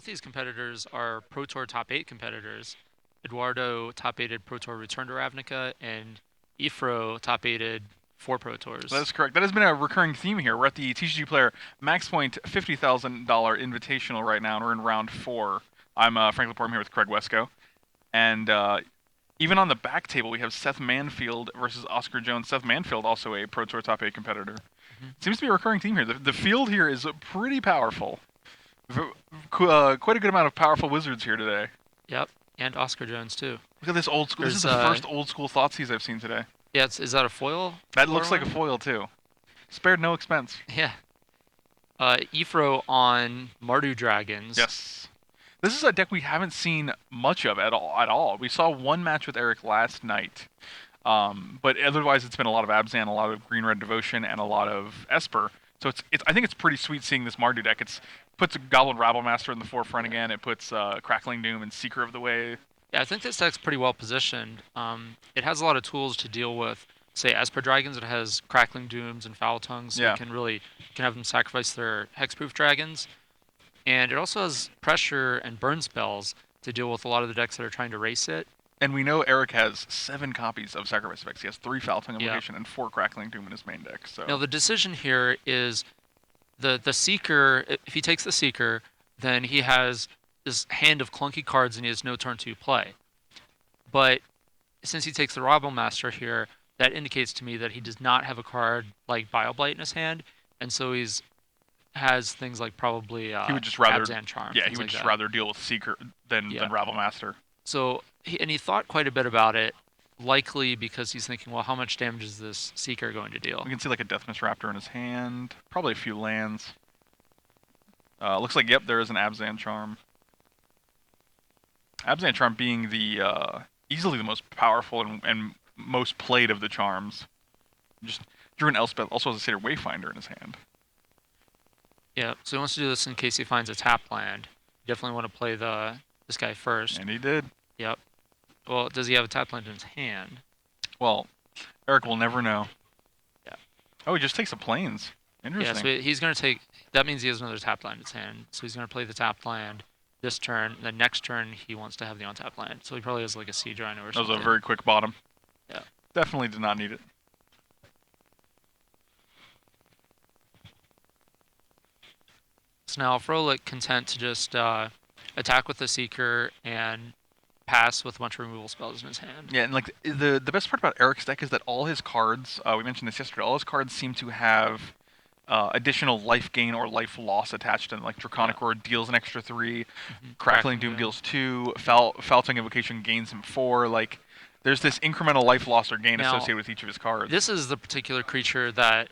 these competitors are Pro Tour top 8 competitors. Eduardo top 8'd Pro Tour Return to Ravnica, and Ifro top 8'd 4 Pro That Tours. is correct. That has been a recurring theme here. We're at the TCGPlayer Max Point $50,000 Invitational right now, and we're in round 4. I'm Frank Laporte. I'm here with Craig Wesco. And even on the back table, we have Seth Manfield versus Oscar Jones. Seth Manfield, also a Pro Tour top 8 competitor. Mhm. Seems to be a recurring theme here. The field here is pretty powerful. Quite a good amount of powerful wizards here today. Yep, and Oscar Jones too. Look at this old school. This is There's the first old school Thoughtseize I've seen today. yeah, is that a foil That for looks like a one? foil too. Spared no expense. Yeah. Ifro on Mardu Dragons. Yes. This is a deck we haven't seen much of at all. We saw one match with Eric last night, but otherwise it's been a lot of Abzan, a lot of Green Red Devotion, and a lot of Esper. So it's I think it's pretty sweet seeing this Mardu deck. It's puts a Goblin Rabblemaster in the forefront Yeah. again. It puts Crackling Doom and Seeker of the Way. Yeah, I think this deck's pretty well positioned. It has a lot of tools to deal with, say, Esper Dragons. It has Crackling Dooms and Foul Tongues, so Yeah, you can have them sacrifice their Hexproof Dragons. And it also has pressure and burn spells to deal with a lot of the decks that are trying to race it. and we know Eric has 7 copies of Sacrifice effects. He has 3 Foul Tongue Yeah. Invocation and 4 Crackling Doom in his main deck. Now So the decision here is the Seeker. If he takes the Seeker, then he has this hand of clunky cards and he has no turn to play. But since he takes the Robble Master here, that indicates to me that he does not have a card like Bioblight in his hand, and so he's has things like probably he would just rather, Abzan Charm, yeah, he things would like just that. rather deal with Seeker than Yeah. Rabblemaster. So he thought quite a bit about it, likely because he's thinking, well, how much damage is this Seeker going to deal? We can see like a Deathmist Raptor in his hand, probably a few lands. Looks like, yep, there is an Abzan Charm. Abzan Charm being the easily the most powerful and most played of the charms. Just drew an Elspeth, also has a Satyr Wayfinder in his hand. Yeah. So he wants to do this in case he finds a tap land. You definitely want to play this guy first. And he did. Yep. Well, does he have a tap land in his hand? Well, Eric will never know. Yeah. Oh, he just takes the planes. Yeah. Interesting. So he's going to take. That means he has another tap land in his hand. So he's going to play the tap land this turn. The next turn he wants to have the on-tap land. So he probably has like a Siege Rhino or That was something. a very quick bottom. Yeah. Definitely did not need it. So now Frolic content to just attack with the Seeker and pass with a bunch of removal spells in his hand. Yeah, and like the best part about Eric's deck is that all his cards, we mentioned this yesterday, all his cards seem to have additional life gain or life loss attached to them. Like Draconic Roar deals an extra 3, Crackling Doom deals 2, Foul Tongue Invocation gains him 4. Like, there's this incremental life loss or gain Now, associated with each of his cards. This is the particular creature that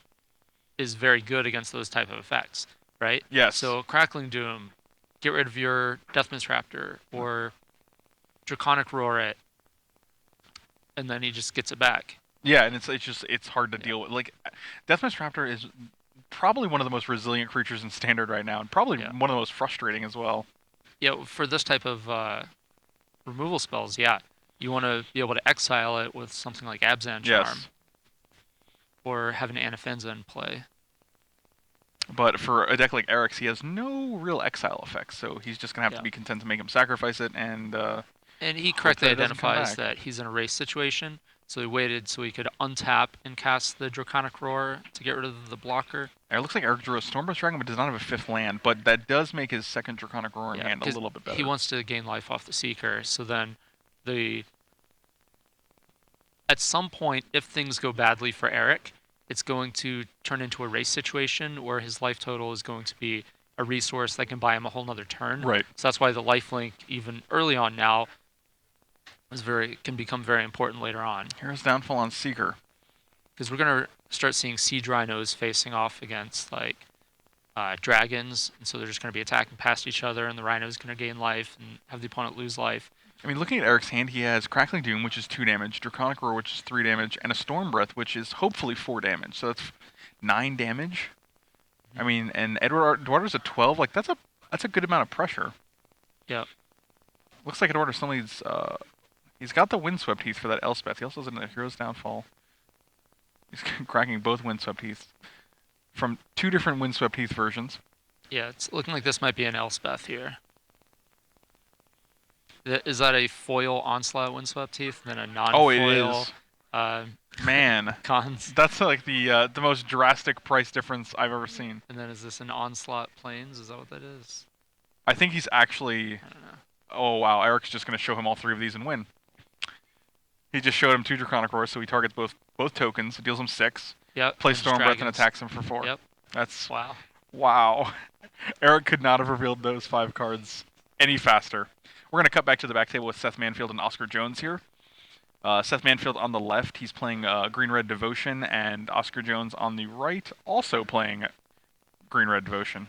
is very good against those type of effects, right? Yes. So Crackling Doom, get rid of your Deathmist Raptor, or Draconic Roar it, and then he just gets it back. Yeah, and it's hard to deal with. Like, Deathmist Raptor is probably one of the most resilient creatures in Standard right now, and probably Yeah. one of the most frustrating as well. Yeah, for this type of removal spells, yeah, you want to be able to exile it with something like Abzan Charm, Yes. or have an Anafenza in play. But for a deck like Eric's, he has no real exile effects, so he's just gonna have Yeah. to be content to make him sacrifice it, and And he hope correctly that it doesn't come identifies back. that he's in a race situation, so he waited so he could untap and cast the Draconic Roar to get rid of the blocker. It looks like Eric drew a Stormburst Dragon, but does not have a 5th land, but that does make his second Draconic Roar in Yeah, hand a 'cause little bit better. he wants to gain life off the Seeker, so then the at some point, if things go badly for Eric, it's going to turn into a race situation where his life total is going to be a resource that can buy him a whole nother turn. Right. So that's why the life link, even early on now, can become very important later on. Hero's Downfall on Seeker. Because we're gonna start seeing Siege Rhinos facing off against like dragons, and so they're just gonna be attacking past each other, and the Rhino's gonna gain life and have the opponent lose life. I mean, looking at Eric's hand, he has Crackling Doom, which is 2 damage, Draconic Roar, which is 3 damage, and a Storm Breath, which is hopefully 4 damage. So that's 9 damage. I mean, and Eduardo's a 12. Like, that's a good amount of pressure. Yep. Looks like Eduardo still needs. He's got the Windswept Heath for that Elspeth. He also has a Hero's Downfall. He's cracking both Windswept Heaths from 2 different Windswept Heath versions. Yeah, it's looking like this might be an Elspeth here. Is that a foil Onslaught Windswept Teeth, and then a Oh, it non-foil is. uh, Man, cons? that's like the most drastic price difference I've ever seen. And then is this an Onslaught Plains? Is that what that is? I think he's actually. I don't know. Oh wow, Eric's just gonna show him all three of these and win. He just showed him two Draconic Roars, so he targets both tokens, deals him 6, Yep, plays and just Storm Breath, and dragons. attacks him for 4. Yep. That's Wow. wow. Eric could not have revealed those 5 cards any faster. We're gonna cut back to the back table with Seth Manfield and Oscar Jones here. Seth Manfield on the left, he's playing Green Red Devotion, and Oscar Jones on the right, also playing Green Red Devotion.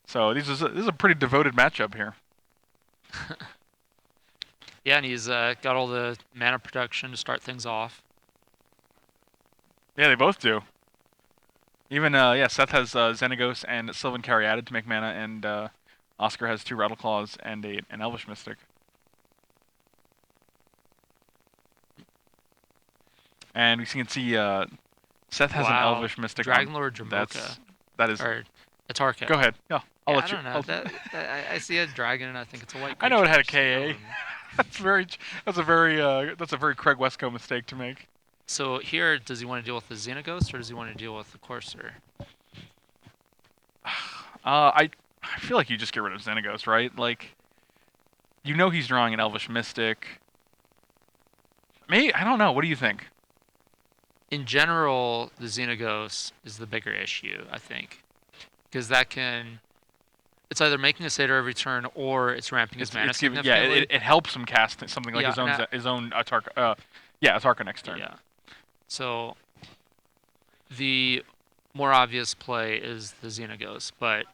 So this is a pretty devoted matchup here. Yeah, and he's got all the mana production to start things off. Yeah, they both do. Even yeah, Seth has Xenagos and Sylvan Caryatid to make mana, and Oscar has 2 Rattleclaws and an Elvish Mystic. And we can see Seth has an Wow. Elvish Mystic. Dragonlord Jamoka. That is. Or Atarka. Go ahead. Yeah, I'll Yeah, let I you. don't know. I see a dragon and I think it's a white I creature. know it had a so, KA. That's a very Craig Westco mistake to make. So here, does he want to deal with the Xenagos or does he want to deal with the Courser? I feel like you just get rid of Xenagos, right? Like, you know he's drawing an Elvish Mystic. I don't know. What do you think? In general, the Xenagos is the bigger issue, I think. Because that can... It's either making a satyr every turn or it's ramping his mana significantly. It helps him cast something like Yeah, his own Atarka. Yeah, Atarka next turn. Yeah. So the more obvious play is the Xenagos, but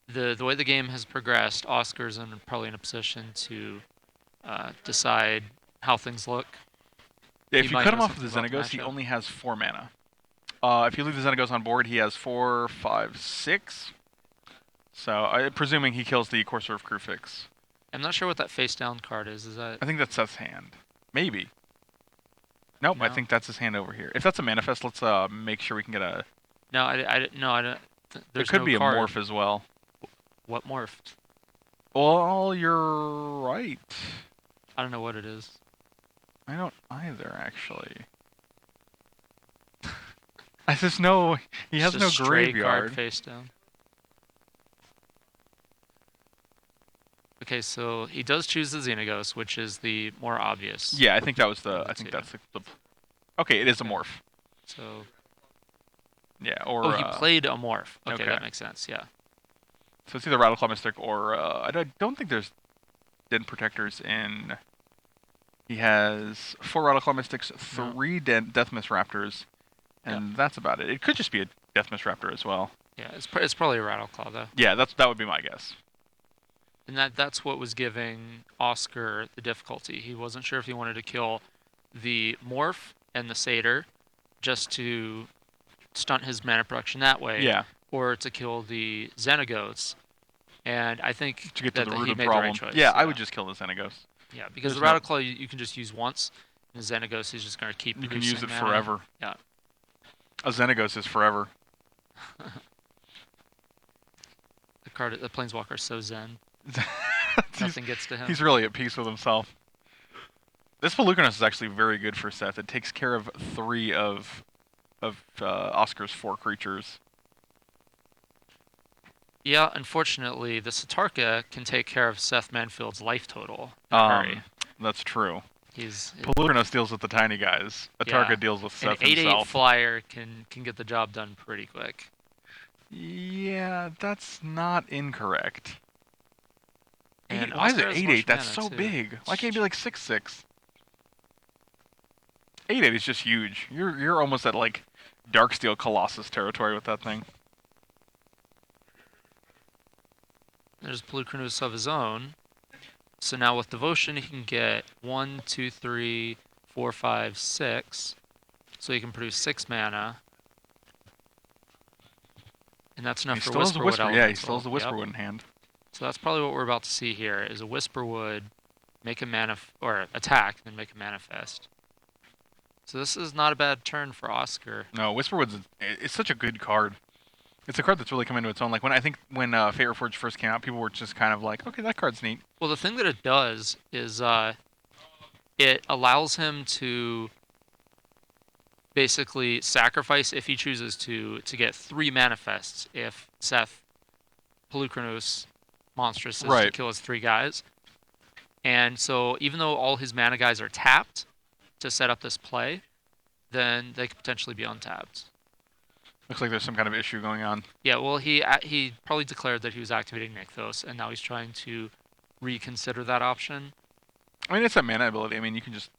the way the game has progressed, Oscar's probably in a position to decide how things look. Yeah, He if you might cut know him off with something the about the Xenagos, he matchup. only has 4 mana. If you leave the Xenagos on board, he has 4, 5, 6. So, presuming he kills the Courser of Krufix. I'm not sure what that face down card is. Is that I think that's Seth's hand. Maybe. Nope, I no? think that's his hand over here. If that's a manifest, let's make sure we can get a. No, I don't. There There's could no be a card. morph as well. What morphed? Well, you're right. I don't know what it is. I don't either, actually. I just know he has Just a no stray graveyard. card face down. Okay, so he does choose the Xenagos, which is the more obvious. Yeah, I think that was the. The I think two. that's the. Okay, it is a Okay. morph. So Yeah, or. oh, he played a morph. Okay, okay. that makes sense. Yeah. So it's either Rattleclaw Mystic or don't think there's Den Protectors in. He has 4 Rattleclaw Mystics, 3 Deathmist Raptors, and that's about it. It could just be a Deathmist Raptor as well. Yeah, it's probably a Rattleclaw though. Yeah, that would be my guess. And that's what was giving Oscar the difficulty. He wasn't sure if he wanted to kill the morph and the satyr just to stunt his mana production that way, Yeah, or to kill the Xenagos. And I think to get to that the root he of the made problem. the right choice. Yeah, I would just kill the Xenagos. Yeah, because There's the no- Rattleclaw you can just use once, and the Xenagos is just going to keep You can producing use it mana. forever. Yeah. A Xenagos is forever. The Planeswalker is so zen. Nothing gets to him. He's really at peace with himself. This Pelucanus is actually very good for Seth. It takes care of 3 of Oscar's 4 creatures. Yeah, unfortunately, the Satarka can take care of Seth Manfield's life total in a hurry. That's true. He's Pelucanus deals with the tiny guys. Atarka deals with an Seth 8/8 himself. flyer can get the job done pretty quick. Yeah, that's not incorrect. And Why is it Oscar has 8/8? much That's mana, so too. big. Why can't it be like 6/6? 8/8 is just huge. You're almost at like Darksteel Colossus territory with that thing. There's Pelucanus of his own. So now with Devotion, he can get 1, 2, 3, 4, 5, 6. So he can produce 6 mana. And that's enough He for still has the Whisperwood Whisper. Yeah, he Elemental. still has the Yep. Whisperwood in hand. So that's probably what we're about to see here is a Whisperwood make a or attack, then make a manifest. So this is not a bad turn for Oscar. No, Whisperwood's it's such a good card. It's a card that's really come into its own. Like when Fate Reforged first came out, people were just kind of like, okay, that card's neat. Well, the thing that it does is it allows him to basically sacrifice if he chooses to get 3 manifests if Seth Pelucranos Monstrous is to Right. kill his 3 guys. And so even though all his mana guys are tapped to set up this play, then they could potentially be untapped. Looks like there's some kind of issue going on. Yeah, well, he probably declared that he was activating Nykthos, and now he's trying to reconsider that option. I mean, it's a mana ability. I mean, you can just.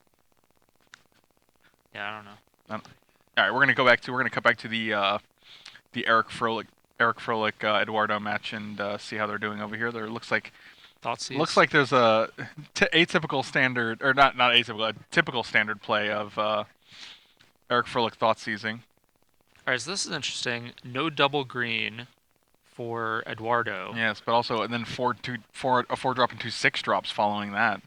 Yeah, I don't know. All right, we're gonna cut back to the Eric Frolic Eduardo match and see how they're doing over here. There Thoughtseize. looks like there's a atypical standard, or not atypical, a typical standard play of Eric Frolic thought seizing. All right, so this is interesting. No double green for Eduardo. Yes, but also and then a 4 drop and 2 6 drops following that.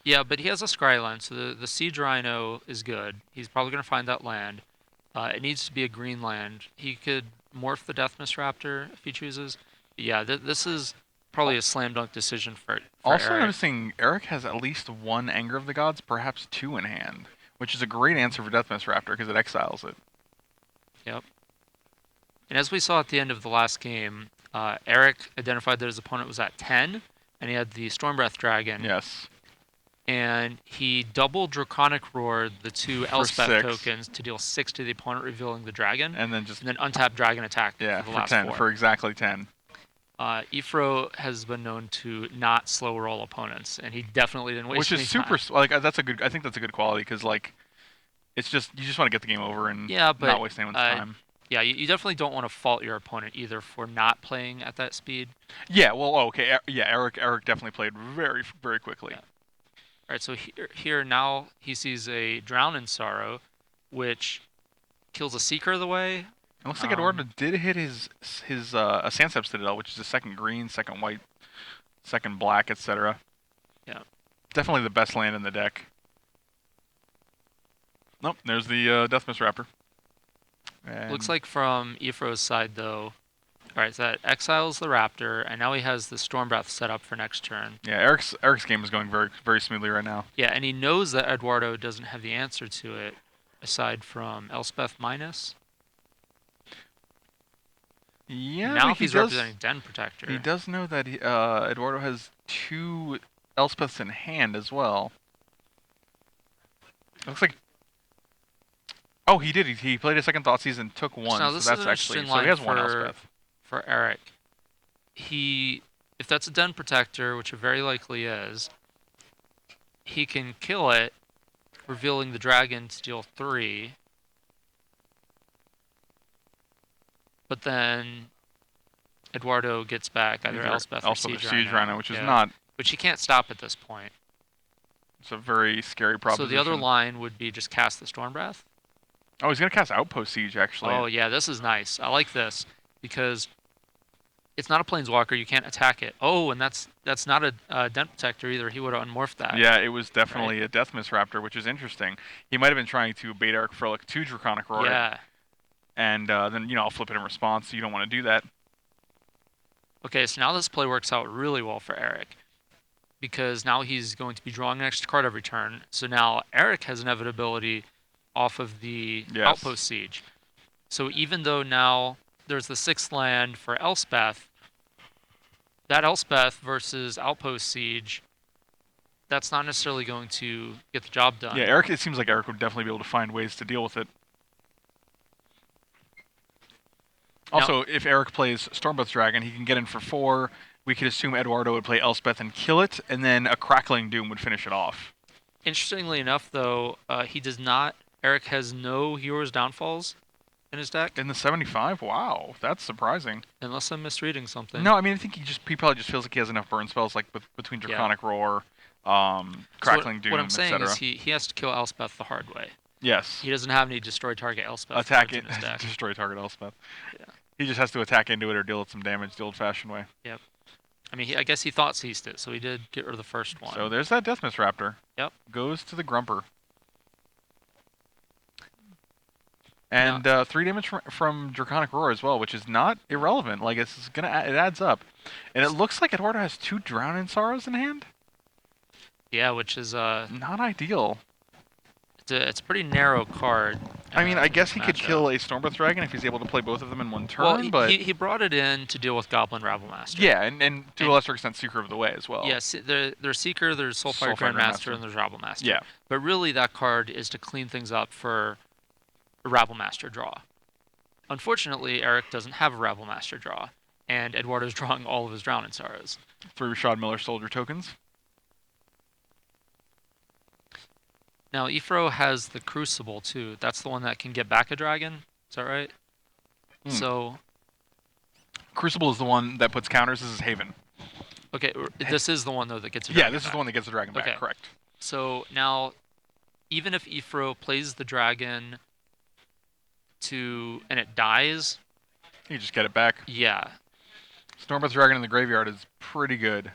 Yeah, but he has a Scryland, so the Siege Rhino is good. He's probably going to find that land. It needs to be a green land. He could morph the Deathmist Raptor if he chooses. But yeah, this is probably a slam dunk decision for Also Eric. noticing Eric has at least one Anger of the Gods, perhaps 2 in hand, which is a great answer for Deathmist Raptor because it exiles it. Yep. And as we saw at the end of the last game, Eric identified that his opponent was at 10, and he had the Stormbreath Dragon. Yes. And he double Draconic Roared the 2 For Elspeth 6. tokens to deal 6 to the opponent, revealing the dragon, And then untap Dragon Attack yeah, for the for last 10, 4. for exactly 10. Ifro has been known to not slow roll opponents, and he definitely didn't waste Which is any super time. like I think that's a good quality because like it's just you just want to get the game over and Yeah, but not waste anyone's time. yeah, you definitely don't want to fault your opponent either for not playing at that speed. Yeah, well, okay, yeah, Eric definitely played very very quickly. Yeah. All right, so here now he sees a Drown in Sorrow, which kills a Seeker of the way. It looks like Eduardo did hit his a Sandsep Citadel, which is the second green, second white, second black, etc. Yeah. Definitely the best land in the deck. Nope, there's the Deathmist Raptor. And Looks like from Ifro's side, though. All right, so that exiles the Raptor, and now he has the Stormbreath set up for next turn. yeah, Eric's game is going very very smoothly right now. Yeah, and he knows that Eduardo doesn't have the answer to it, aside from Elspeth minus. Yeah, Now but if he's representing Den Protector. He does know that Eduardo has 2 Elspeths in hand as well. Looks like. Oh, he did. He played a second Thoughtseize and took 1. So now So this that's is an actually interesting so line he has 1 Elspeth. for Eric. If that's a Den Protector, which it very likely is, he can kill it, revealing the dragon to deal 3. But then Eduardo gets back either Elspeth or Siege Rhino, which is yeah. not. Which he can't stop at this point. It's a very scary proposition. So the other line would be just cast the Stormbreath. Oh, he's gonna cast Outpost Siege actually. Oh yeah, this is nice. I like this because it's not a Planeswalker. You can't attack it. Oh, and that's not a Den Protector either. He would have unmorphed that. Yeah, it was definitely a Deathmist Raptor, which is interesting. He might have been trying to bait Eric Frolic to Draconic Roar. Yeah. And then I'll flip it in response. So you don't want to do that. Okay, so now this play works out really well for Eric because now he's going to be drawing an extra card every turn. So now Eric has inevitability off of the Outpost Siege. So even though now there's the 6th land for Elspeth, that Elspeth versus Outpost Siege, that's not necessarily going to get the job done. Yeah, Eric. It seems like Eric would definitely be able to find ways to deal with it. Also, if Eric plays Stormbreath Dragon, he can get in for 4. We could assume Eduardo would play Elspeth and kill it, and then a Crackling Doom would finish it off. Interestingly enough, though, he does not. Eric has no Hero's Downfalls in his deck. In the 75? Wow, that's surprising. Unless I'm misreading something. No, I mean, I think he probably just feels like he has enough burn spells, like between Draconic Roar, Crackling Doom, what I'm saying etc. is he has to kill Elspeth the hard way. Yes. He doesn't have any destroy target Elspeth. Attack it, in his deck. destroy target Elspeth. Yeah. He just has to attack into it or deal it some damage the old-fashioned way. Yep. I mean, I guess he thought seized it, so he did get rid of the first one. So there's that Deathmist Raptor. Yep. Goes to the Grumper. And 3 damage from Draconic Roar as well, which is not irrelevant. Like, it adds up. And it looks like Eduardo has 2 Drowning Sorrows in hand. Yeah, which is not ideal. It's a pretty narrow card. I mean, I guess he could matchup. kill a Stormbreath Dragon if he's able to play both of them in one turn, Well, but he brought it in to deal with Goblin Rabblemaster. yeah, and to a lesser extent, Seeker of the Way as well. Yes, there's Seeker, there's Soulfire Grandmaster, and there's Rabblemaster. Yeah. But really, that card is to clean things up for a Rabblemaster draw. Unfortunately, Eric doesn't have a Rabblemaster draw, and Eduardo's drawing all of his Drowning Sorrows. 3 Rashad Miller Soldier tokens. Now, Ifro has the Crucible, too. That's the one that can get back a dragon. Is that right? So... Crucible is the one that puts counters. This is Haven. Okay, this is the one, though, that gets a dragon Yeah, this is the one that gets the dragon back, okay. Correct. So, now, even if Ifro plays the dragon and it dies... You just get it back. Yeah. Stormbreath Dragon in the graveyard is pretty good.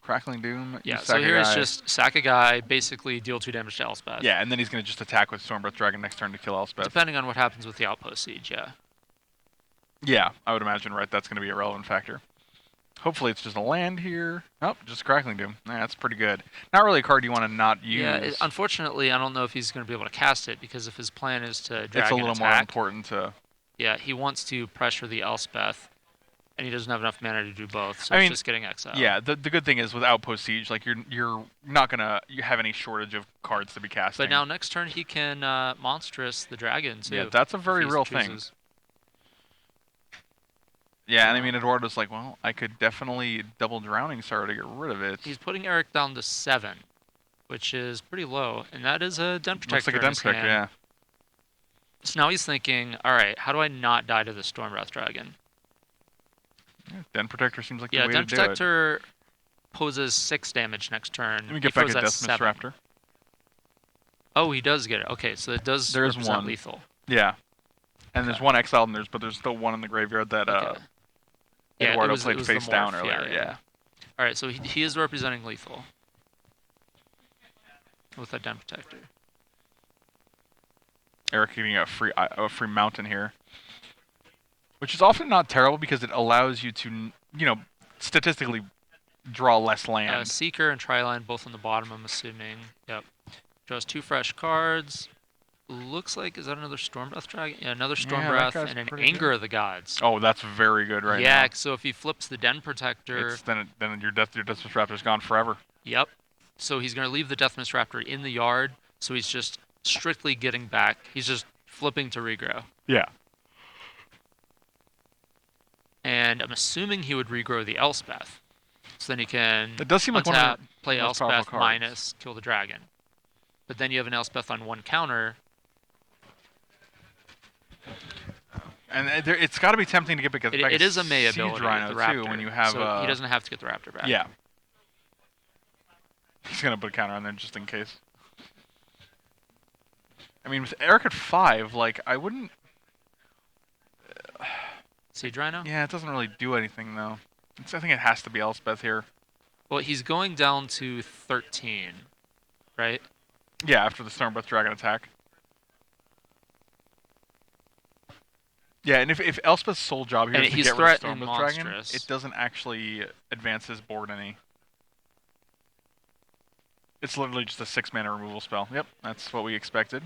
Crackling Doom. Yeah, so here it's just sack a guy, basically deal 2 damage to Elspeth. Yeah, and then he's going to just attack with Stormbreath Dragon next turn to kill Elspeth. Depending on what happens with the Outpost Siege, yeah. Yeah, I would imagine, right, that's going to be a relevant factor. Hopefully it's just a land here. Oh, just Crackling Doom. Yeah, that's pretty good. Not really a card you want to not use. Yeah, unfortunately, I don't know if he's going to be able to cast it, because if his plan is to drag it's a little attack, more important to... Yeah, he wants to pressure the Elspeth, and he doesn't have enough mana to do both, so I it's mean, just getting exiled. Yeah, the good thing is with Outpost Siege, like you're not gonna have any shortage of cards to be casting. But now next turn he can Monstrous the dragon too. Yeah, that's a very real thing. Yeah, and I mean Eduardo's like, well, I could definitely double Drowning Sorrow to get rid of it. He's putting Eric down to 7, which is pretty low, and that is a Den Protector. Looks like a Den Protector, yeah. So now he's thinking, all right, how do I not die to the Stormbreath Dragon? Yeah, Den Protector seems like the way to do it. Yeah, Den Protector poses 6 damage next turn. Let me get back a Deathmist Raptor. Oh, he does get it. Okay, so it does represent lethal. Yeah. And there's one exiled, but there's still one in the graveyard that Eduardo played face down earlier. Yeah. All right, so he is representing lethal with a Den Protector. Eric getting a free mountain here, which is often not terrible because it allows you to, statistically draw less land. Seeker and Triline both on the bottom, I'm assuming. Yep. Draws 2 fresh cards. Looks like, is that another Stormbreath Dragon? Yeah, another Stormbreath and an Anger of the Gods. Oh, that's very good now. Yeah, so if he flips the Den Protector... then your Deathmist Raptor's gone forever. Yep. So he's going to leave the Deathmist Raptor in the yard, so he's just strictly getting back. He's just flipping to regrow. Yeah. And I'm assuming he would regrow the Elspeth. So then he can it does seem like untap, play Elspeth minus, kill the dragon. But then you have an Elspeth on 1 counter. And it's got to be tempting to get back it is a May ability, Rhino the Raptor, too, when you have... So he doesn't have to get the Raptor back. Yeah. He's going to put a counter on there just in case. I mean, with Eric at 5, like, I wouldn't... Siege Rhino? Yeah, it doesn't really do anything, though. I think it has to be Elspeth here. Well, he's going down to 13, right? Yeah, after the Stormbreath Dragon attack. Yeah, and if Elspeth's sole job here is to get rid of Stormbreath Dragon, it doesn't actually advance his board any. It's literally just a 6-mana removal spell. Yep, that's what we expected.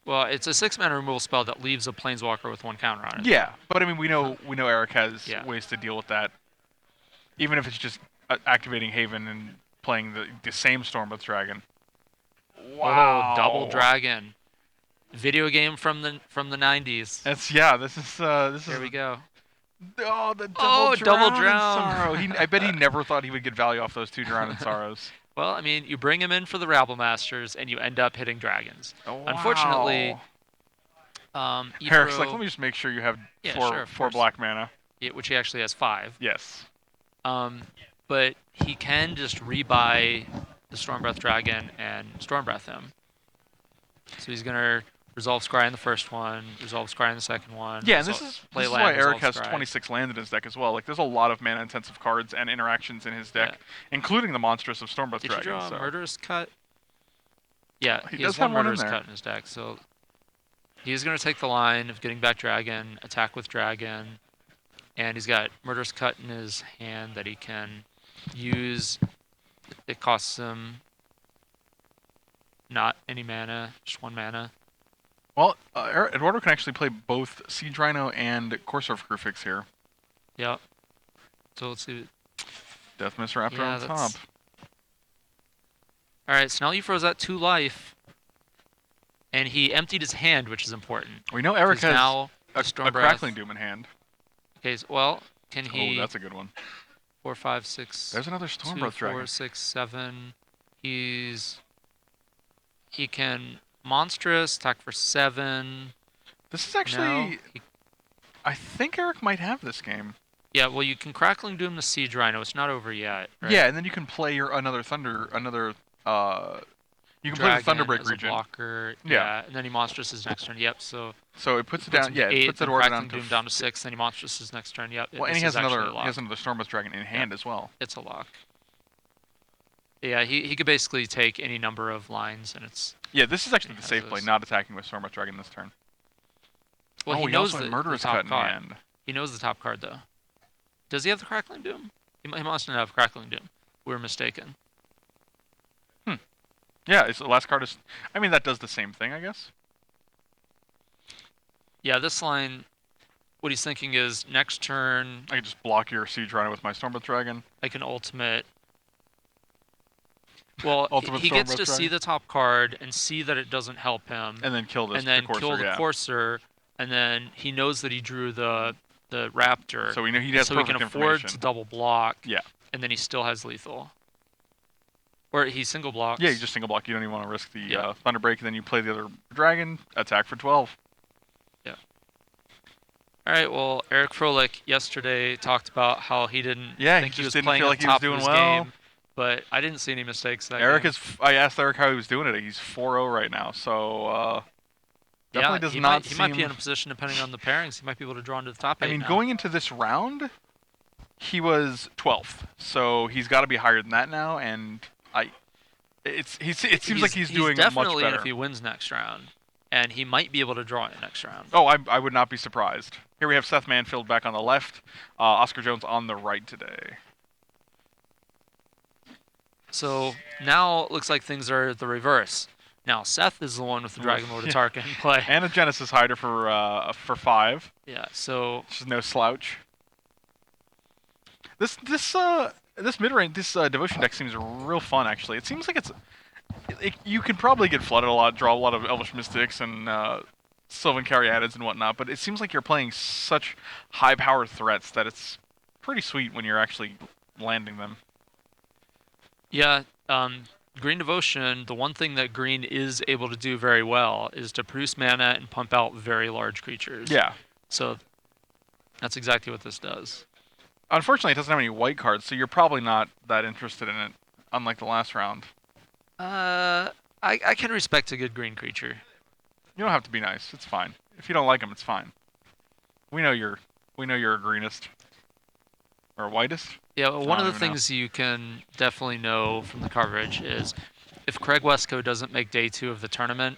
Well, it's a 6-mana removal spell that leaves a Planeswalker with 1 counter on it. Yeah, but I mean, we know Eric has ways to deal with that. Even if it's just activating Haven and playing the same Stormbreath Dragon. Wow! Oh, double dragon. Video game from the 90s. This is. Here we go. Oh, the double drown. Sorrow. I bet he never thought he would get value off those 2 Drowning Sorrows. Well, I mean, you bring him in for the Rabblmasters, and you end up hitting dragons. Oh, wow. Unfortunately, Eric's like, let me just make sure you have 4 black mana. Yeah, which he actually has 5. Yes. But he can just rebuy the Stormbreath Dragon and Stormbreath him. So he's going to resolve Scry in the first one, resolve Scry in the second one. Yeah, and this is why Eric has 26 land in his deck as well. Like, there's a lot of mana-intensive cards and interactions in his deck, including the Monstrous of Stormbreath Dragon. Did you draw a Murderous Cut? Yeah, he has does have 1 Murderous in there. Cut in his deck, so He's going to take the line of getting back dragon, attack with dragon, and he's got Murderous Cut in his hand that he can use. It costs him not any mana, just 1 mana. Well, Eduardo can actually play both Siege Rhino and Corsair of Crucifix here. Yep. So let's see. Death Mist Raptor Yeah, on top. that's... Alright, so now he froze at 2 life. And he emptied his hand, which is important. We know Eric has now a Crackling Doom in hand. Okay, so, well, can he... Oh, that's a good one. 4, 5, 6... There's another Stormbreath Dragon. 4, 6, 7... He can Monstrous, attack for 7... This is actually... I think Eric might have this game. Yeah, well, you can Crackling Doom the Siege Rhino. It's not over yet, right? Yeah, and then you can play your you can play the Thunderbreak region. Blocker. Yeah, and then he Monstrous his next turn. Yep. So it puts it down. Yeah, it puts Eduardo down to down to 6. Then he Monstrous his next turn. Yep. Well, and he has another Stormbreath Dragon in hand as well. It's a lock. Yeah, he could basically take any number of lines, and it's... Yeah, this is actually the safe play, not attacking with Stormbreath Dragon this turn. Well, he knows the Murderous top Cut in card. hand. He knows the top card, though. Does he have the Crackling Doom? He must not have Crackling Doom. We were mistaken. Yeah, the last card is... I mean, that does the same thing, I guess. Yeah, this line... What he's thinking is, next turn... I can just block your Siege Rhino with my Stormbreath Dragon. I can ultimate... Well, he Stormbreath gets to see the top card and see that it doesn't help him. And then kill the Courser, and then he knows that he drew the Raptor. So we know he has perfect information. So he can afford to double block. Yeah. And then he still has lethal. Or he single blocks. Yeah, you just single block. You don't even want to risk the Thunderbreak, and then you play the other dragon, attack for 12. Yeah. All right, well, Eric Frolic yesterday talked about how he didn't think he was playing at the top of his game, but I didn't see any mistakes that game. I asked Eric how he was doing it. He's 4-0 right now, so definitely does not seem... He might be in a position, depending on the pairings, he might be able to draw into the top 8 now. Going into this round, he was 12th, so he's got to be higher than that now, and... It seems like he's doing much better. Definitely if he wins next round, and he might be able to draw it next round. Oh, I would not be surprised. Here we have Seth Manfield back on the left, Oscar Jones on the right today. So now it looks like things are the reverse. Now Seth is the one with the Dragon Lord Atarka in play, and a Genesis Hider for 5. Yeah, so which is no slouch. This mid-range, Devotion deck seems real fun, actually. It seems like you could probably get flooded a lot, draw a lot of Elvish Mystics and Sylvan Caryatids and whatnot, but it seems like you're playing such high-power threats that it's pretty sweet when you're actually landing them. Yeah, Green Devotion, the one thing that Green is able to do very well is to produce mana and pump out very large creatures. Yeah. So that's exactly what this does. Unfortunately, it doesn't have any white cards, so you're probably not that interested in it, unlike the last round. I can respect a good green creature. You don't have to be nice. It's fine. If you don't like them, it's fine. We know you're a greenest. Or whitest? Yeah, well, one of the things you can definitely know from the coverage is if Craig Wesco doesn't make day 2 of the tournament,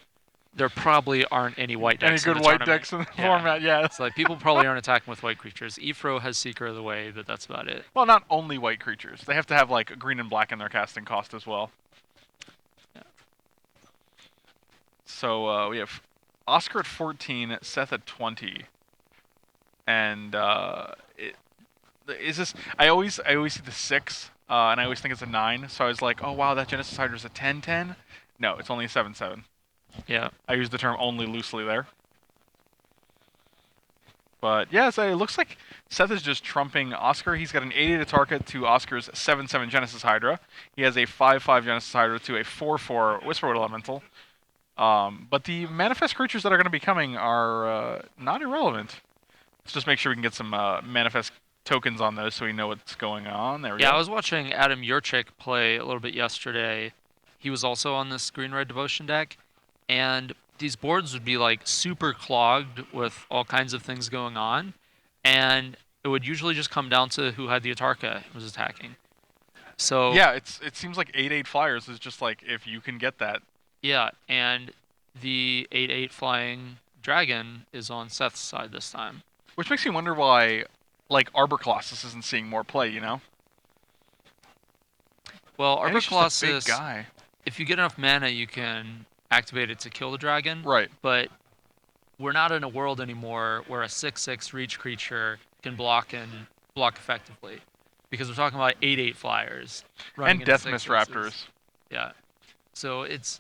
there probably aren't any white decks in the tournament. Any good white decks in the format, yeah. It's like people probably aren't attacking with white creatures. Efro has Seeker of the Way, but that's about it. Well, not only white creatures. They have to have like green and black in their casting cost as well. Yeah. So we have Oscar at 14, Seth at 20. And is this... I always see the 6, and I always think it's a 9. So I was like, oh wow, that Genesis Hydra is a 10-10? No, it's only a 7-7. Yeah. I use the term only loosely there. But yeah, so it looks like Seth is just trumping Oscar. He's got an 8-8 Atarka to Oscar's 7-7 Genesis Hydra. He has a 5-5 Genesis Hydra to a 4-4 Whisperwood Elemental. But the manifest creatures that are going to be coming are not irrelevant. Let's just make sure we can get some manifest tokens on those so we know what's going on. There we go. Yeah, I was watching Adam Yurchik play a little bit yesterday. He was also on this green-red devotion deck. And these boards would be like super clogged with all kinds of things going on. And it would usually just come down to who had the Atarka was attacking. So yeah, it seems like 8-8 flyers is just like if you can get that. Yeah, and the 8-8 flying dragon is on Seth's side this time. Which makes me wonder why, like, Arbor Colossus isn't seeing more play, you know? Well, And Arbor he's just a big Colossus, guy. if you get enough mana, you can activate it to kill the dragon. Right. But we're not in a world anymore where a 6/6 reach creature can block effectively, because we're talking about 8/8 flyers running And into Death 6/6s. Raptors. Yeah. So it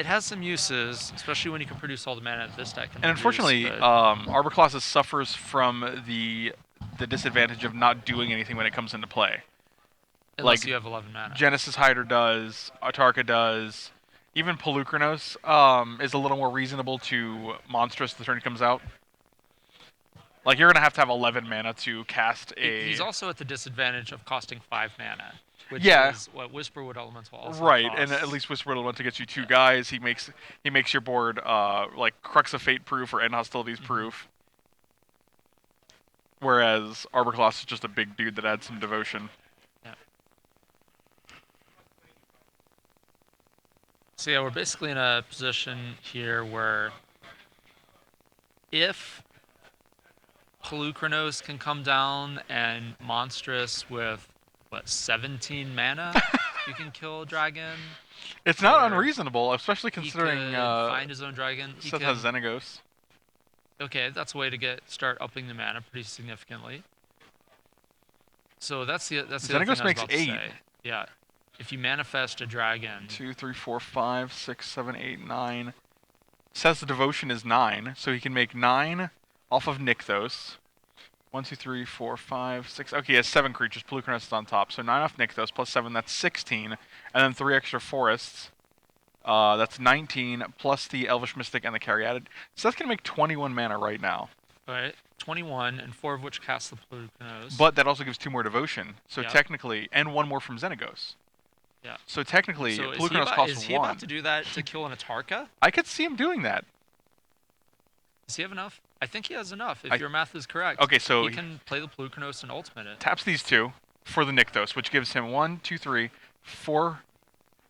has some uses, especially when you can produce all the mana that this deck can And produce. unfortunately, But Arbor Colossus suffers from the disadvantage of not doing anything when it comes into play. unless Like, you have 11 mana. Genesis Hider does, Autarka does, even Polukranos is a little more reasonable to Monstrous the turn it comes out. Like, you're going to have 11 mana to cast a... He's also at the disadvantage of costing 5 mana, which Yeah. is what Whisperwood Elemental also Right, costs. and at least Whisper Elemental gets you 2 guys. He makes your board like Crux of Fate proof or End Hostilities proof. Whereas Arbor Colossus is just a big dude that adds some devotion. Yeah. So yeah, we're basically in a position here where if Polukranos can come down and Monstrous with, 17 mana, you can kill a dragon. It's not Or unreasonable, especially He considering could find his own dragon. He Seth can, has Xenagos. okay, that's a way to start upping the mana pretty significantly. So that's the other thing I Xenagos was makes about to 8. say. Yeah, if you manifest a dragon, 2, 3, 4, 5, 6, 7, 8, 9. Seth's devotion is 9, so he can make 9 off of Nykthos. 1, 2, 3, 4, 5, 6. Okay, he has 7 creatures. Polukranos is on top. So 9 off Nykthos plus 7, that's 16. And then 3 extra forests. That's 19 plus the Elvish Mystic and the Caryatid. Seth can make 21 mana right now. right? 21, and 4 of which cast the Polukranos. But that also gives 2 more devotion. So Yeah. technically, and 1 more from Xenagos. Yeah. So technically, So Polukranos costs is he 1. about to do that to kill an Atarka? I could see him doing that. Does he have enough? I think he has enough, if your math is correct. Okay, so he can play the Polukranos and ultimate it. taps these 2 for the Nykthos, which gives him 1, 2, 3, 4,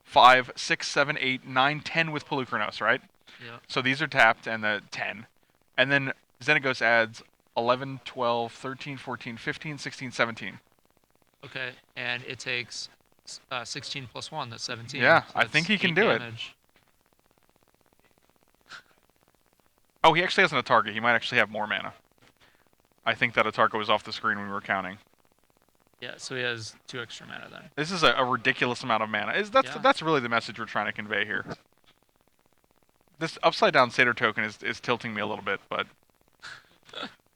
5, 6, 7, 8, 9, 10 with Polukranos, right? Yeah. So these are tapped and the 10. And then Xenagos adds 11, 12, 13, 14, 15, 16, 17. Okay, and it takes 16 plus 1, that's 17. Yeah, So I think that's he can 8 do it. damage. Oh, he actually has an Autarka. He might actually have more mana. I think that Autarka was off the screen when we were counting. Yeah, so he has 2 extra mana then. This is a ridiculous amount of mana. Yeah. That's really the message we're trying to convey here. This upside down Satyr token is tilting me a little bit, but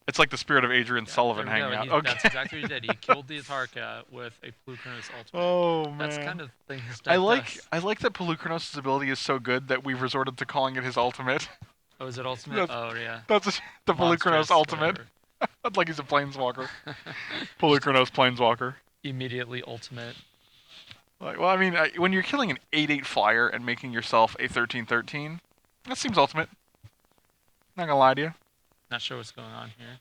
it's like the spirit of Adrian Sullivan There we hanging go. out. Okay. That's exactly what he did. He killed the Atarka with a Polukranos ultimate. Oh man. That's kind of the thing his deck I like does. that Polukranos' ability is so good that we've resorted to calling it his ultimate. Oh, is it ultimate? That's- Oh, yeah. That's the Polukranos Monstrous, ultimate. whatever. Like he's a planeswalker. Polukranos planeswalker. Immediately ultimate. Like, well, I mean, when you're killing an 8/8 flyer and making yourself a 13/13, that seems ultimate. Not gonna lie to you. Not sure what's going on here.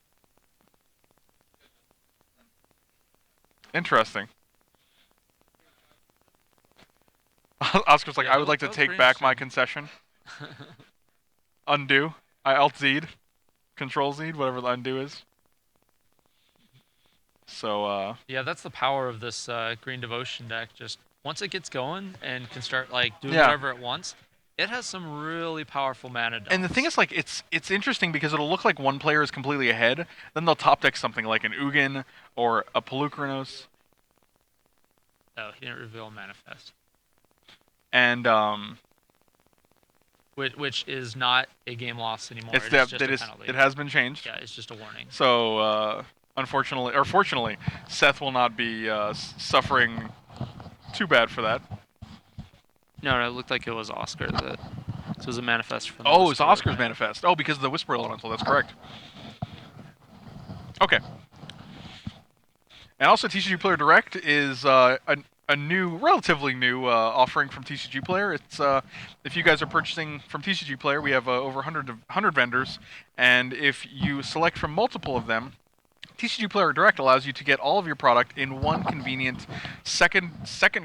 Interesting. Oscar's like, Yeah, I would like to that was take pretty back my interesting. concession. Undo. I alt Z'd. Control Z'd, whatever the undo is. So, Yeah, that's the power of this Green Devotion deck. Just once it gets going and can start like doing Yeah. whatever it wants, it has some really powerful mana dumps. and the thing is, like, it's interesting because it'll look like one player is completely ahead, then they'll top deck something like an Ugin or a Polukranos, Oh, he didn't reveal Manifest. and Which is not a game loss anymore. it's It's just a penalty. it has been changed. Yeah, it's just a warning. So, unfortunately, or fortunately, Seth will not be suffering too bad for that. No, it looked like it was Oscar that. So it was a manifest from. Oh, it's Oscar's manifest. Oh, because of the Whisper Elemental. That's correct. Okay. And also, TCG Player Direct is a new, relatively new offering from TCG Player. It's if you guys are purchasing from TCG Player, we have over 100 vendors, and if you select from multiple of them, TCG Player Direct allows you to get all of your product in one convenient second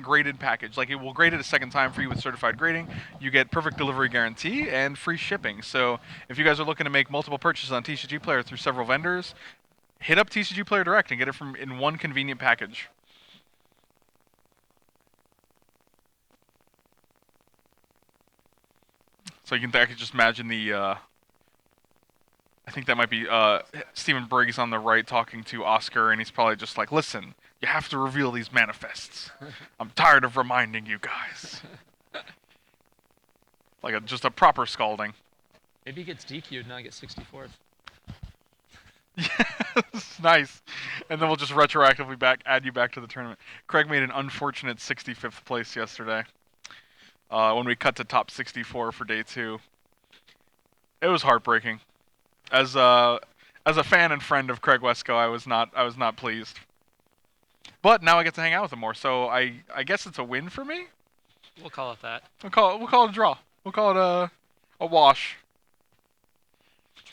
graded package. Like, it will grade it a second time for you with certified grading. You get perfect delivery guarantee and free shipping. So if you guys are looking to make multiple purchases on TCG Player through several vendors, hit up TCG Player Direct and get it from in one convenient package. So I could just imagine the. I think that might be Stephen Briggs on the right talking to Oscar, and he's probably just like, "Listen, you have to reveal these manifests. I'm tired of reminding you guys." Like just a proper scalding. Maybe he gets DQ'd and I get 64th. Yes, nice. And then we'll just retroactively add you back to the tournament. Craig made an unfortunate 65th place yesterday. When we cut to top 64 for day 2, it was heartbreaking. As a fan and friend of Craig Wesco, I was not pleased. But now I get to hang out with him more, so I guess it's a win for me. We'll call it that. We'll call it a draw. We'll call it a wash.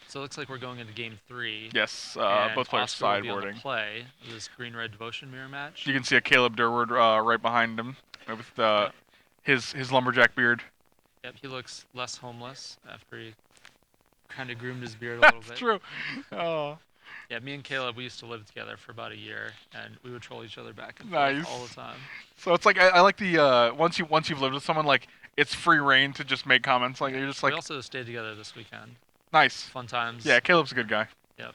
So it looks like we're going into game 3. Yes, and both players Oscar will be on sideboarding. the play this green-red devotion mirror match. You can see a Caleb Durward right behind him with his lumberjack beard. Yep, he looks less homeless after he kind of groomed his beard a little bit. That's true. Oh. Yeah, me and Caleb, we used to live together for about a year, and we would troll each other back and Nice. forth all the time. So it's like I like the once you've lived with someone, like, it's free reign to just make comments. Like, you're just like, we also stayed together this weekend. nice. Fun times. Yeah, Caleb's a good guy. Yep.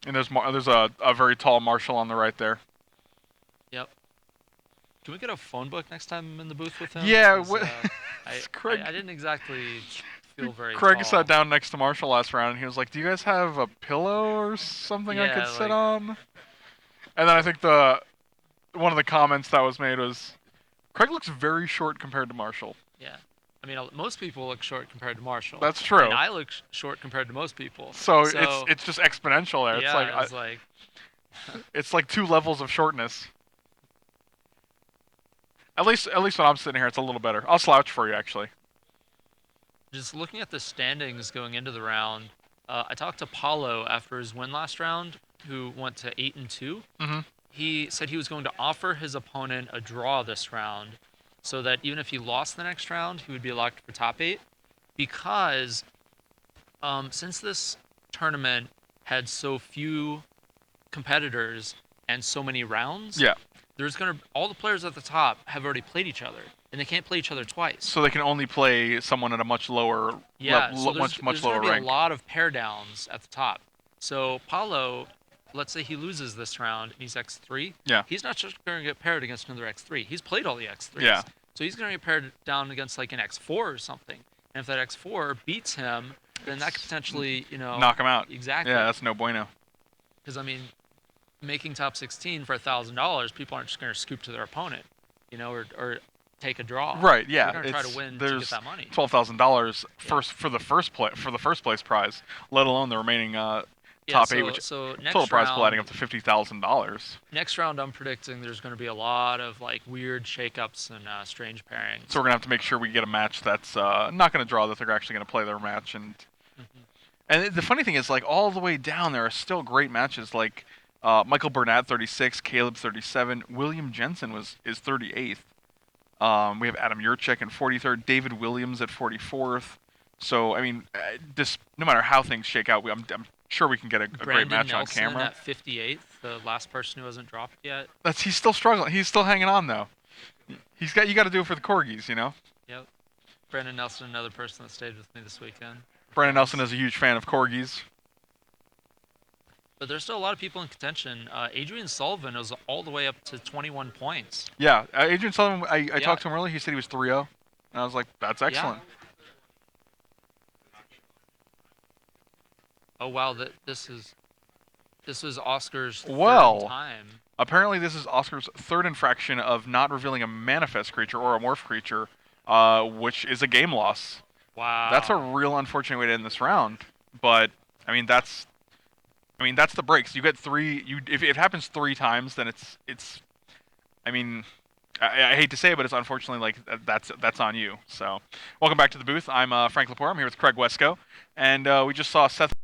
And there's a very tall Marshall on the right there. Yep. Can we get a phone book next time I'm in the booth with him? Yeah, Craig, I didn't exactly feel very Craig tall. sat down next to Marshall last round, and he was like, "Do you guys have a pillow or something I could sit on?" And then I think one of the comments that was made was, "Craig looks very short compared to Marshall." Yeah. I mean, most people look short compared to Marshall. That's true. And I look short compared to most people. So it's just exponential there. Yeah, it's like it's like 2 levels of shortness. At least when I'm sitting here, it's a little better. I'll slouch for you, actually. Just looking at the standings going into the round, I talked to Paulo after his win last round, who went to 8-2. Mm-hmm. He said he was going to offer his opponent a draw this round, so that even if he lost the next round, he would be locked for top 8. Because since this tournament had so few competitors and so many rounds, Yeah. all the players at the top have already played each other, and they can't play each other twice. So they can only play someone at a much lower, so much there's lower gonna be rank. a lot of pair downs at the top. So Paulo, let's say he loses this round and he's X3. Yeah. He's not just going to get paired against another X3. He's played all the X3s. Yeah. So he's going to get paired down against like an X4 or something. And if that X4 beats him, then that could potentially, knock him out. Exactly. Yeah, that's no bueno. Because I mean, making top 16 for $1,000, people aren't just going to scoop to their opponent, or take a draw. Right. Yeah. They're going to try to win to get that money. $12,000 for the first place prize, let alone the remaining top 8, which so next total prize round, pool adding up to $50,000. Next round, I'm predicting there's going to be a lot of like weird shakeups and strange pairings. So we're gonna have to make sure we get a match that's not gonna draw, that they're actually gonna play their match. And the funny thing is, like, all the way down there are still great matches. Like Michael Burnett 36, Caleb 37, William Jensen is 38th. We have Adam Yurchek in 43rd, David Williams at 44th. So I mean, no matter how things shake out, I'm sure we can get a great match Nelson on camera. At 58th, the last person who hasn't dropped yet. He's still struggling. He's still hanging on though. You got to do it for the corgis, Yep. Brandon Nelson, another person that stayed with me this weekend. Brandon Nelson is a huge fan of corgis. But there's still a lot of people in contention. Adrian Sullivan was all the way up to 21 points. Yeah, Adrian Sullivan, I talked to him earlier. He said he was 3-0. And I was like, that's excellent. Yeah. Oh, wow, this was Oscar's third time. Apparently this is Oscar's third infraction of not revealing a manifest creature or a morph creature, which is a game loss. Wow. That's a real unfortunate way to end this round. But, I mean, that's the breaks. You get 3. If it happens 3 times, then it's. I mean, I hate to say it, but it's unfortunately like that's on you. So, welcome back to the booth. I'm Frank Lepore. I'm here with Craig Wesco, and we just saw Seth